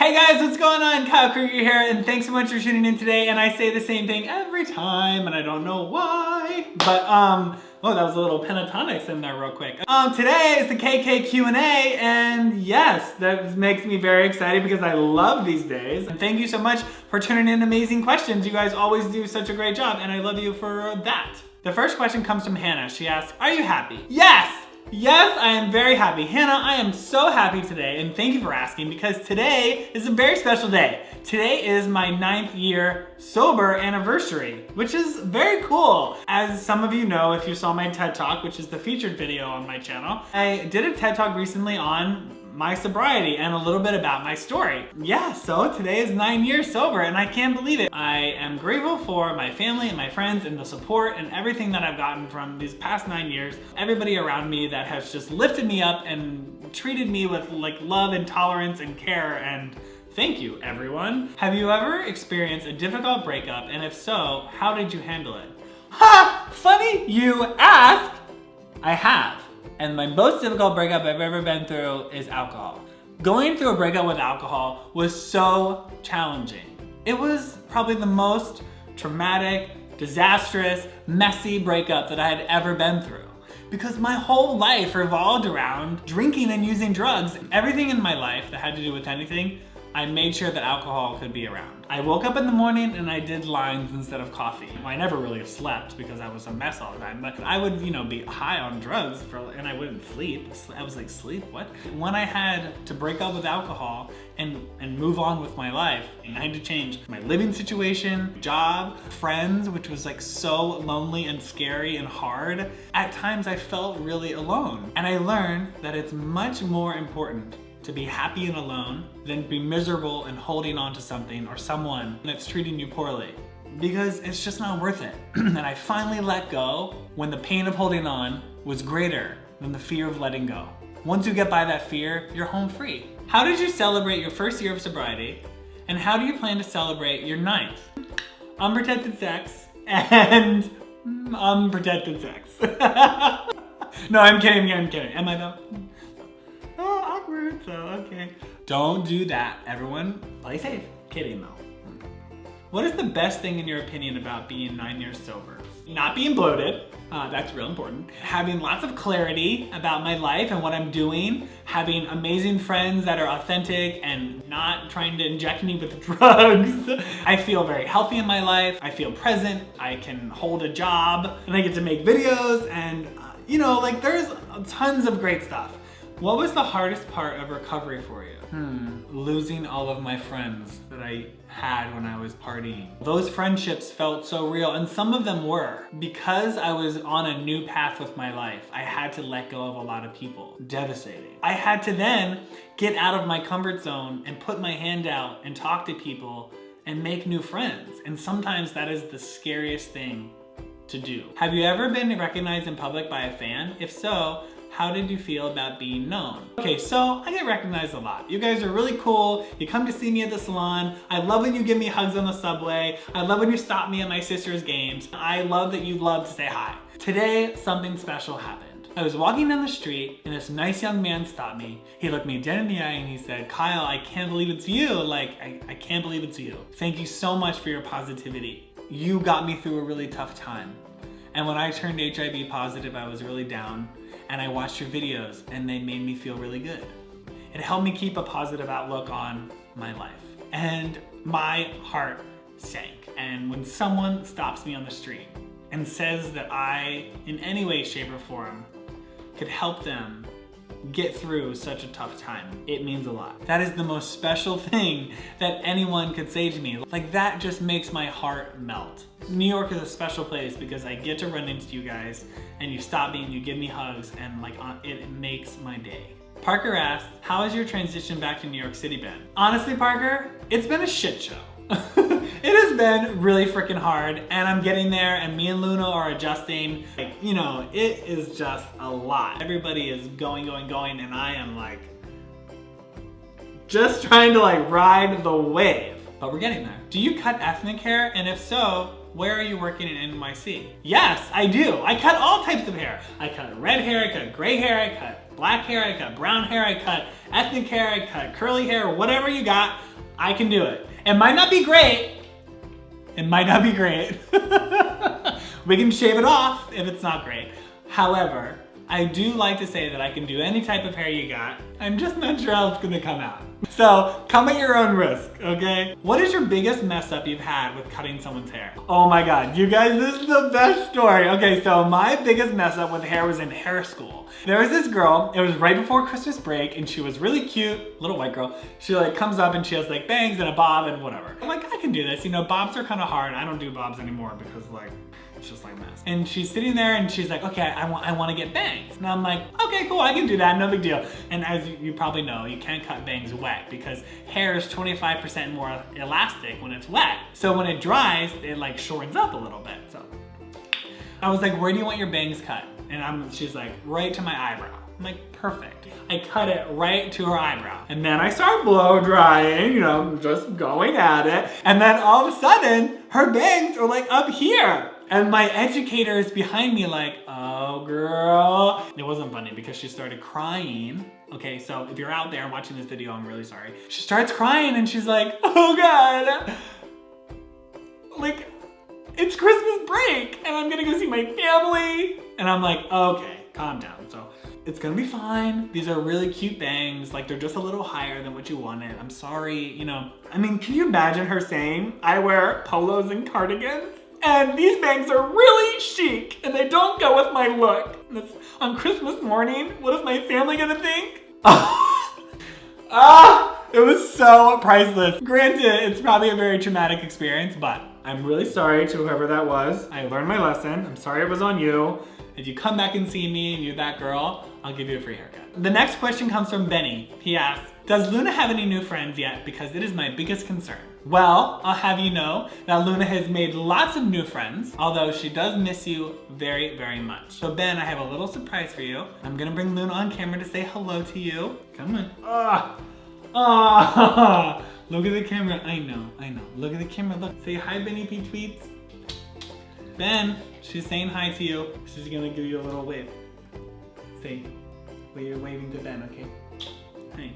Hey guys, what's going on? Kyle Krieger here, and thanks so much for tuning in today. And I say the same thing every time, and I don't know why. But, oh, that was a little pentatonics in there real quick. Today is the KKQANDA, and yes, that makes me very excited because I love these days. And thank you so much for turning in amazing questions. You guys always do such a great job, and I love you for that. The first question comes from Hannah. She asks, are you happy? Yes! Yes, I am very happy. Hannah, I am so happy today, and thank you for asking, because today is a very special day. Today is my 9th year sober anniversary, which is very cool. As some of you know, if you saw my TED Talk, which is the featured video on my channel, I did a TED Talk recently on my sobriety and a little bit about my story. Yeah, so today is 9 years sober and I can't believe it. I am grateful for my family and my friends and the support and everything that I've gotten from these past 9 years. Everybody around me that has just lifted me up and treated me with like love and tolerance and care, and thank you, everyone. Have you ever experienced a difficult breakup, and if so, how did you handle it? Ha! Funny you ask! I have. And my most difficult breakup I've ever been through is alcohol. Going through a breakup with alcohol was so challenging. It was probably the most traumatic, disastrous, messy breakup that I had ever been through. Because my whole life revolved around drinking and using drugs. Everything in my life that had to do with anything, I made sure that alcohol could be around. I woke up in the morning and I did lines instead of coffee. Well, I never really slept because I was a mess all the time, but I would, be high on drugs and I wouldn't sleep. I was like, sleep, what? When I had to break up with alcohol and move on with my life, I had to change my living situation, job, friends, which was like so lonely and scary and hard. At times I felt really alone. And I learned that it's much more important to be happy and alone than be miserable and holding on to something or someone that's treating you poorly, because it's just not worth it. And I finally let go when the pain of holding on was greater than the fear of letting go. Once you get by that fear, you're home free. How did you celebrate your first year of sobriety, and how do you plan to celebrate your 9th? Unprotected sex and unprotected sex. No, I'm kidding. Am I though? Oh, awkward, so okay. Don't do that, everyone. Play safe. Kidding though. What is the best thing in your opinion about being 9 years sober? Not being bloated, that's real important. Having lots of clarity about my life and what I'm doing. Having amazing friends that are authentic and not trying to inject me with drugs. I feel very healthy in my life. I feel present. I can hold a job and I get to make videos and there's tons of great stuff. What was the hardest part of recovery for you? Losing all of my friends that I had when I was partying. Those friendships felt so real, and some of them were. Because I was on a new path with my life, I had to let go of a lot of people. Devastating. I had to then get out of my comfort zone and put my hand out and talk to people and make new friends. And sometimes that is the scariest thing to do. Have you ever been recognized in public by a fan? If so, how did you feel about being known? Okay, so I get recognized a lot. You guys are really cool. You come to see me at the salon. I love when you give me hugs on the subway. I love when you stop me at my sister's games. I love that you love to say hi. Today, something special happened. I was walking down the street and this nice young man stopped me. He looked me dead in the eye and he said, Kyle, I can't believe it's you. I can't believe it's you. Thank you so much for your positivity. You got me through a really tough time. And when I turned HIV positive, I was really down. And I watched your videos and they made me feel really good. It helped me keep a positive outlook on my life. And my heart sank. And when someone stops me on the street and says that I, in any way, shape, or form, could help them get through such a tough time, it means a lot. That is the most special thing that anyone could say to me. Like, that just makes my heart melt. New York is a special place because I get to run into you guys and you stop me and you give me hugs, and it makes my day. Parker asked, how has your transition back to New York City been? Honestly, Parker, it's been a shit show. It has been really freaking hard, and I'm getting there, and me and Luna are adjusting. It is just a lot. Everybody is going, and I am just trying to ride the wave. But we're getting there. Do you cut ethnic hair? And if so, where are you working in NYC? Yes, I do. I cut all types of hair. I cut red hair, I cut gray hair, I cut black hair, I cut brown hair, I cut ethnic hair, I cut curly hair, whatever you got, I can do it. It might not be great. It might not be great. We can shave it off if it's not great. However, I do like to say that I can do any type of hair you got. I'm just not sure how it's gonna come out. So come at your own risk, okay? What is your biggest mess up you've had with cutting someone's hair? Oh my God, you guys, this is the best story. Okay, so my biggest mess up with hair was in hair school. There was this girl, it was right before Christmas break, and she was really cute, little white girl. She like comes up and she has like bangs and a bob and whatever. I'm like, I can do this. You know, bobs are kind of hard. I don't do bobs anymore because like, it's just like mess. And she's sitting there and she's like, okay, I want to get bangs. And I'm like, okay, cool, I can do that, no big deal. And as you probably know, you can't cut bangs wet because hair is 25% more elastic when it's wet. So when it dries, it like shortens up a little bit. So I was like, where do you want your bangs cut? And she's like, right to my eyebrow. I'm like, perfect. I cut it right to her eyebrow. And then I start blow drying, you know, just going at it. And then all of a sudden, her bangs are like up here. And my educator is behind me like, oh girl. It wasn't funny because she started crying. Okay, so if you're out there watching this video, I'm really sorry. She starts crying and she's like, oh God. Like, it's Christmas break and I'm gonna go see my family. And I'm like, okay, calm down. So it's gonna be fine. These are really cute bangs. Like they're just a little higher than what you wanted. I'm sorry, you know. I mean, can you imagine her saying, I wear polos and cardigans? And these bangs are really chic and they don't go with my look. And it's on Christmas morning. What is my family gonna think? It was so priceless. Granted, it's probably a very traumatic experience, but I'm really sorry to whoever that was. I learned my lesson. I'm sorry it was on you. If you come back and see me and you're that girl, I'll give you a free haircut. The next question comes from Benny. He asks, does Luna have any new friends yet? Because it is my biggest concern. Well, I'll have you know that Luna has made lots of new friends, although she does miss you very, very much. So Ben, I have a little surprise for you. I'm gonna bring Luna on camera to say hello to you. Come on. Look at the camera. I know. Look at the camera, look. Say hi, Benny P Tweets. Ben, she's saying hi to you. She's gonna give you a little wave. Say, well, you're waving to Ben, okay? Hi.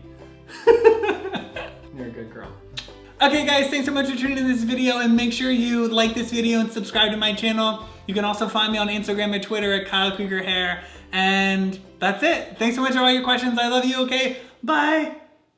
You're a good girl. Okay guys, thanks so much for tuning in this video and make sure you like this video and subscribe to my channel. You can also find me on Instagram and Twitter at Kyle Krieger Hair. And that's it. Thanks so much for all your questions. I love you, okay? Bye.